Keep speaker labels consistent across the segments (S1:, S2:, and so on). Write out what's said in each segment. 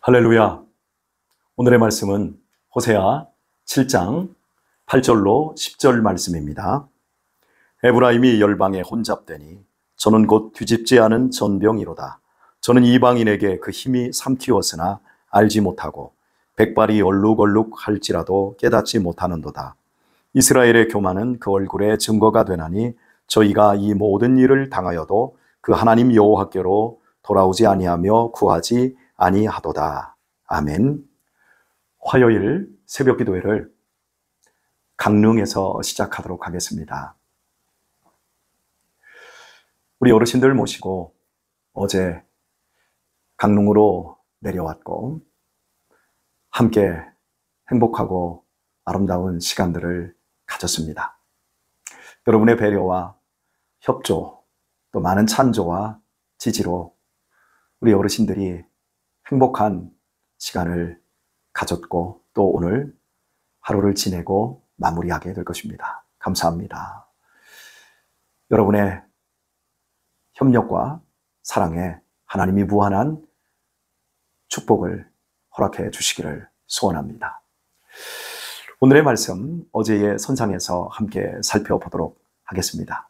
S1: 할렐루야. 오늘의 말씀은 호세아 7장 8절로 10절 말씀입니다. 에브라임이 열방에 혼잡되니 저는 곧 뒤집지 않은 전병이로다. 저는 이방인에게 그 힘이 삼키웠으나 알지 못하고 백발이 얼룩얼룩할지라도 깨닫지 못하는도다. 이스라엘의 교만은 그 얼굴에 증거가 되나니 저희가 이 모든 일을 당하여도 그 하나님 여호와께로 돌아오지 아니하며 구하지 아니하도다. 아멘. 화요일 새벽 기도회를 강릉에서 시작하도록 하겠습니다. 우리 어르신들 모시고 어제 강릉으로 내려왔고 함께 행복하고 아름다운 시간들을 가졌습니다. 여러분의 배려와 협조, 또 많은 찬조와 지지로 우리 어르신들이 행복한 시간을 가졌고 또 오늘 하루를 지내고 마무리하게 될 것입니다. 감사합니다. 여러분의 협력과 사랑에 하나님이 무한한 축복을 허락해 주시기를 소원합니다. 오늘의 말씀 어제의 선상에서 함께 살펴보도록 하겠습니다.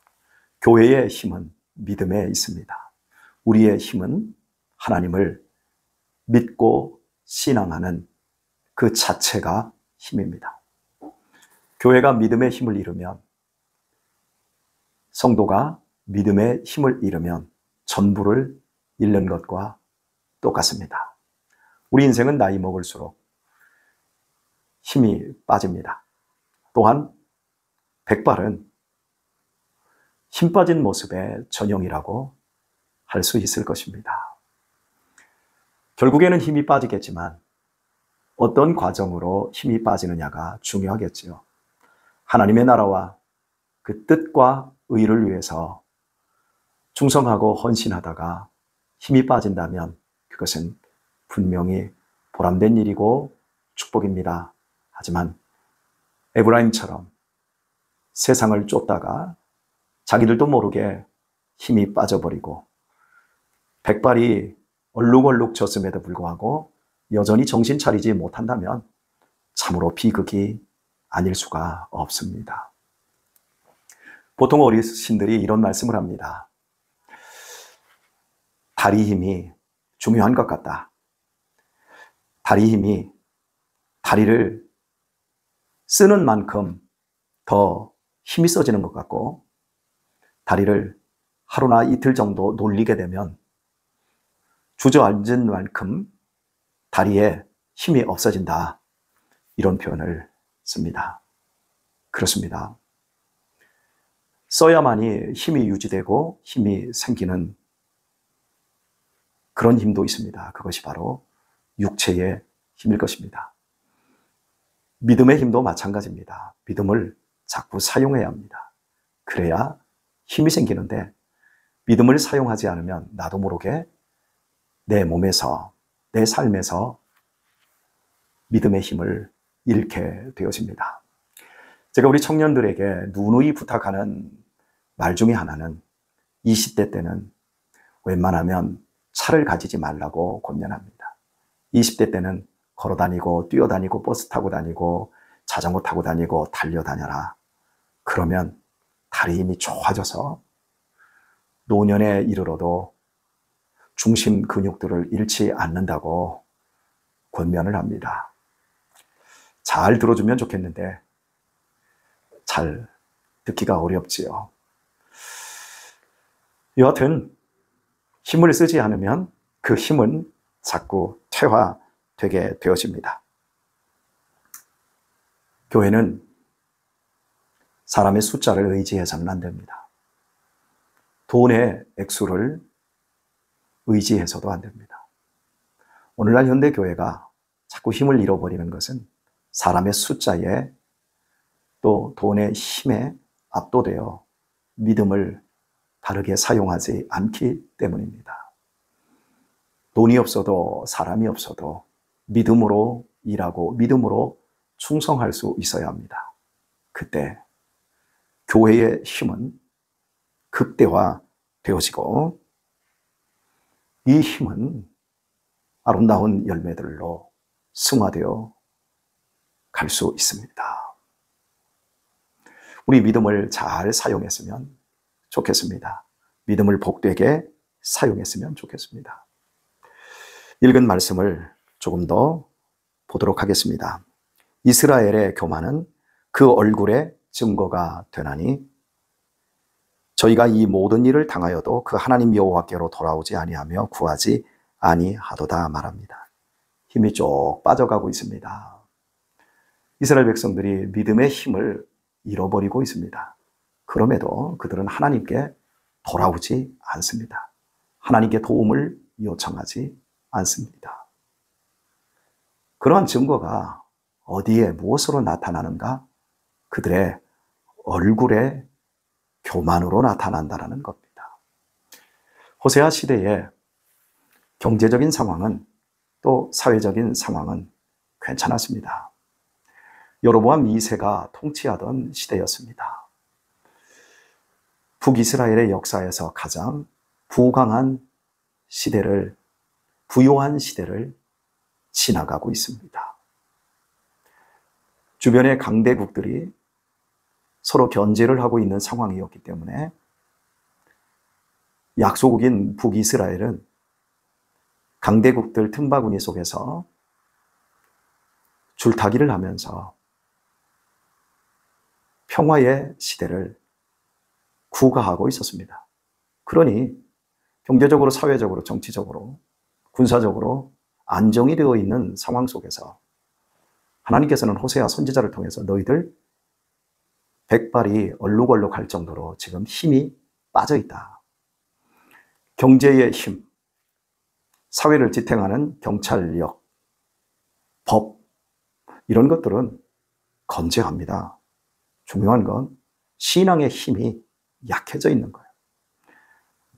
S1: 교회의 힘은 믿음에 있습니다. 우리의 힘은 하나님을 믿고 신앙하는 그 자체가 힘입니다. 교회가 믿음의 힘을 잃으면, 성도가 믿음의 힘을 잃으면 전부를 잃는 것과 똑같습니다. 우리 인생은 나이 먹을수록 힘이 빠집니다. 또한 백발은 힘 빠진 모습의 전형이라고 할 수 있을 것입니다. 결국에는 힘이 빠지겠지만 어떤 과정으로 힘이 빠지느냐가 중요하겠지요. 하나님의 나라와 그 뜻과 의를 위해서 충성하고 헌신하다가 힘이 빠진다면 그것은 분명히 보람된 일이고 축복입니다. 하지만 에브라임처럼 세상을 쫓다가 자기들도 모르게 힘이 빠져버리고 백발이 얼룩얼룩 졌음에도 불구하고 여전히 정신 차리지 못한다면 참으로 비극이 아닐 수가 없습니다. 보통 어르신들이 이런 말씀을 합니다. 다리 힘이 중요한 것 같다. 다리 힘이 다리를 쓰는 만큼 더 힘이 써지는 것 같고 다리를 하루나 이틀 정도 놀리게 되면 주저앉은 만큼 다리에 힘이 없어진다. 이런 표현을 씁니다. 그렇습니다. 써야만이 힘이 유지되고 힘이 생기는 그런 힘도 있습니다. 그것이 바로 육체의 힘일 것입니다. 믿음의 힘도 마찬가지입니다. 믿음을 자꾸 사용해야 합니다. 그래야 힘이 생기는데 믿음을 사용하지 않으면 나도 모르게 내 몸에서, 내 삶에서 믿음의 힘을 잃게 되어집니다. 제가 우리 청년들에게 누누이 부탁하는 말 중에 하나는 20대 때는 웬만하면 차를 가지지 말라고 권면합니다. 20대 때는 걸어 다니고 뛰어다니고 버스 타고 다니고 자전거 타고 다니고 달려다녀라. 그러면 다리 힘이 좋아져서 노년에 이르러도 중심 근육들을 잃지 않는다고 권면을 합니다. 잘 들어주면 좋겠는데 잘 듣기가 어렵지요. 여하튼 힘을 쓰지 않으면 그 힘은 자꾸 퇴화되게 되어집니다. 교회는 사람의 숫자를 의지해서는 안 됩니다. 돈의 액수를 의지해서도 안 됩니다. 오늘날 현대교회가 자꾸 힘을 잃어버리는 것은 사람의 숫자에 또 돈의 힘에 압도되어 믿음을 바르게 사용하지 않기 때문입니다. 돈이 없어도 사람이 없어도 믿음으로 일하고 믿음으로 충성할 수 있어야 합니다. 그때 교회의 힘은 극대화되어지고 이 힘은 아름다운 열매들로 승화되어 갈 수 있습니다. 우리 믿음을 잘 사용했으면 좋겠습니다. 믿음을 복되게 사용했으면 좋겠습니다. 읽은 말씀을 조금 더 보도록 하겠습니다. 이스라엘의 교만은 그 얼굴의 증거가 되나니 저희가 이 모든 일을 당하여도 그 하나님 여호와께로 돌아오지 아니하며 구하지 아니하도다 말합니다. 힘이 쭉 빠져가고 있습니다. 이스라엘 백성들이 믿음의 힘을 잃어버리고 있습니다. 그럼에도 그들은 하나님께 돌아오지 않습니다. 하나님께 도움을 요청하지 않습니다. 그러한 증거가 어디에 무엇으로 나타나는가? 그들의 얼굴의 교만으로 나타난다는 겁니다. 호세아 시대의 경제적인 상황은 또 사회적인 상황은 괜찮았습니다. 여로보암 2세가 통치하던 시대였습니다. 북이스라엘의 역사에서 가장 부강한 시대를, 부요한 시대를 지나가고 있습니다. 주변의 강대국들이 서로 견제를 하고 있는 상황이었기 때문에 약소국인 북이스라엘은 강대국들 틈바구니 속에서 줄타기를 하면서 평화의 시대를 구가하고 있었습니다. 그러니 경제적으로, 사회적으로, 정치적으로, 군사적으로 안정이 되어 있는 상황 속에서 하나님께서는 호세아 선지자를 통해서 너희들 백발이 얼룩얼룩할 정도로 지금 힘이 빠져 있다. 경제의 힘, 사회를 지탱하는 경찰력, 법, 이런 것들은 건재합니다. 중요한 건 신앙의 힘이 약해져 있는 거예요.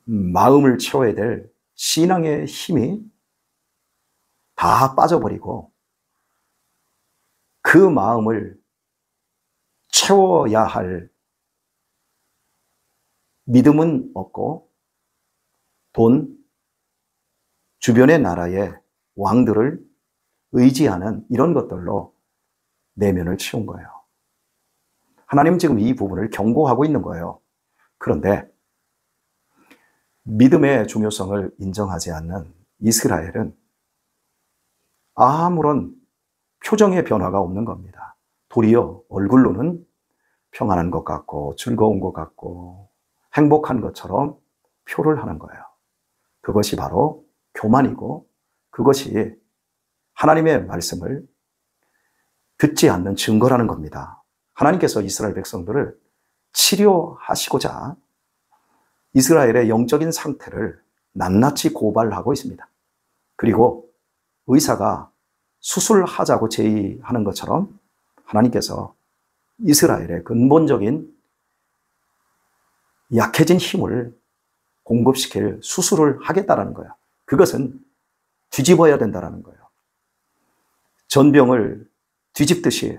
S1: 마음을 채워야 될 신앙의 힘이 다 빠져버리고 그 마음을 채워야 할 믿음은 없고 돈, 주변의 나라의 왕들을 의지하는 이런 것들로 내면을 채운 거예요. 하나님은 지금 이 부분을 경고하고 있는 거예요. 그런데 믿음의 중요성을 인정하지 않는 이스라엘은 아무런 표정의 변화가 없는 겁니다. 도리어 얼굴로는 평안한 것 같고 즐거운 것 같고 행복한 것처럼 표를 하는 거예요. 그것이 바로 교만이고 그것이 하나님의 말씀을 듣지 않는 증거라는 겁니다. 하나님께서 이스라엘 백성들을 치료하시고자 이스라엘의 영적인 상태를 낱낱이 고발하고 있습니다. 그리고 의사가 수술하자고 제의하는 것처럼 하나님께서 이스라엘의 근본적인 약해진 힘을 공급시킬 수술을 하겠다라는 거예요. 그것은 뒤집어야 된다는 거예요. 전병을 뒤집듯이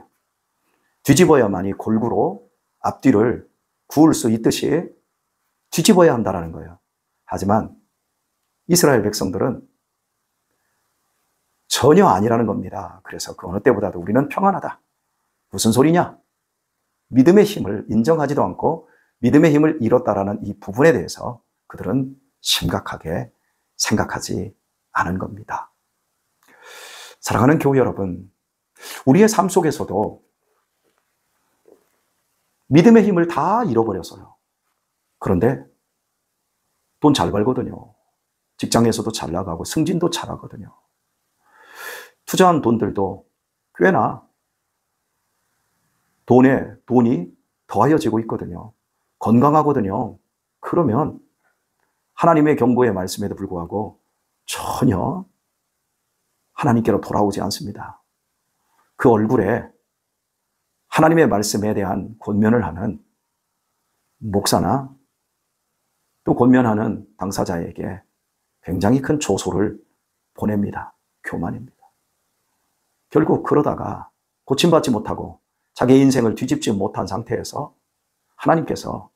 S1: 뒤집어야만이 골고루 앞뒤를 구울 수 있듯이 뒤집어야 한다는 거예요. 하지만 이스라엘 백성들은 전혀 아니라는 겁니다. 그래서 그 어느 때보다도 우리는 평안하다. 무슨 소리냐? 믿음의 힘을 인정하지도 않고 믿음의 힘을 잃었다라는 이 부분에 대해서 그들은 심각하게 생각하지 않은 겁니다. 사랑하는 교회 여러분, 우리의 삶 속에서도 믿음의 힘을 다 잃어버렸어요. 그런데 돈 잘 벌거든요. 직장에서도 잘 나가고 승진도 잘하거든요. 투자한 돈들도 꽤나 돈이 더하여지고 있거든요. 건강하거든요. 그러면 하나님의 경고의 말씀에도 불구하고 전혀 하나님께로 돌아오지 않습니다. 그 얼굴에 하나님의 말씀에 대한 권면을 하는 목사나 또 권면하는 당사자에게 굉장히 큰 조소를 보냅니다. 교만입니다. 결국 그러다가 고침받지 못하고 자기 인생을 뒤집지 못한 상태에서 하나님께서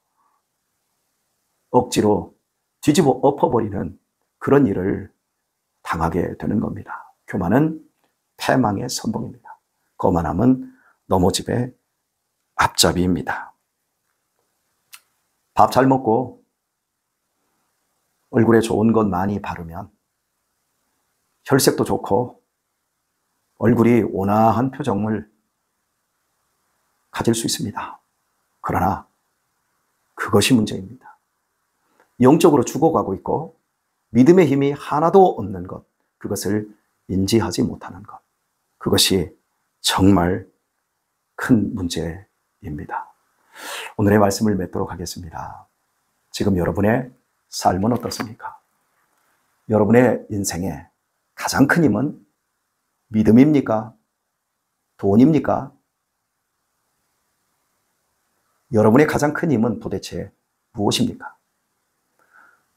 S1: 억지로 뒤집어 엎어버리는 그런 일을 당하게 되는 겁니다. 교만은 패망의 선봉입니다. 거만함은 넘어집의 앞잡이입니다. 밥 잘 먹고 얼굴에 좋은 것 많이 바르면 혈색도 좋고 얼굴이 온화한 표정을 가질 수 있습니다. 그러나 그것이 문제입니다. 영적으로 죽어가고 있고 믿음의 힘이 하나도 없는 것, 그것을 인지하지 못하는 것, 그것이 정말 큰 문제입니다. 오늘의 말씀을 맺도록 하겠습니다. 지금 여러분의 삶은 어떻습니까? 여러분의 인생에 가장 큰 힘은 믿음입니까? 돈입니까? 여러분의 가장 큰 힘은 도대체 무엇입니까?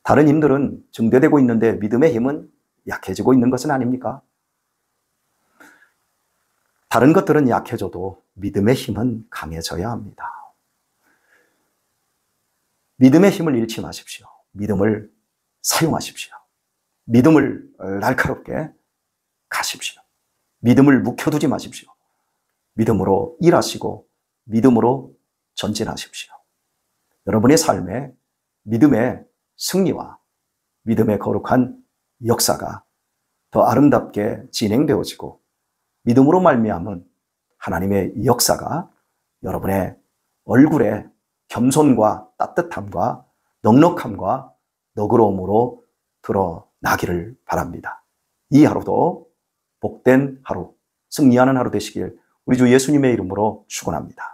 S1: 다른 힘들은 증대되고 있는데 믿음의 힘은 약해지고 있는 것은 아닙니까? 다른 것들은 약해져도 믿음의 힘은 강해져야 합니다. 믿음의 힘을 잃지 마십시오. 믿음을 사용하십시오. 믿음을 날카롭게 가십시오. 믿음을 묵혀두지 마십시오. 믿음으로 일하시고 믿음으로 전진하십시오. 여러분의 삶에 믿음의 승리와 믿음의 거룩한 역사가 더 아름답게 진행되어지고 믿음으로 말미암은 하나님의 역사가 여러분의 얼굴에 겸손과 따뜻함과 넉넉함과 너그러움으로 드러나기를 바랍니다. 이 하루도 복된 하루, 승리하는 하루 되시길 우리 주 예수님의 이름으로 축원합니다.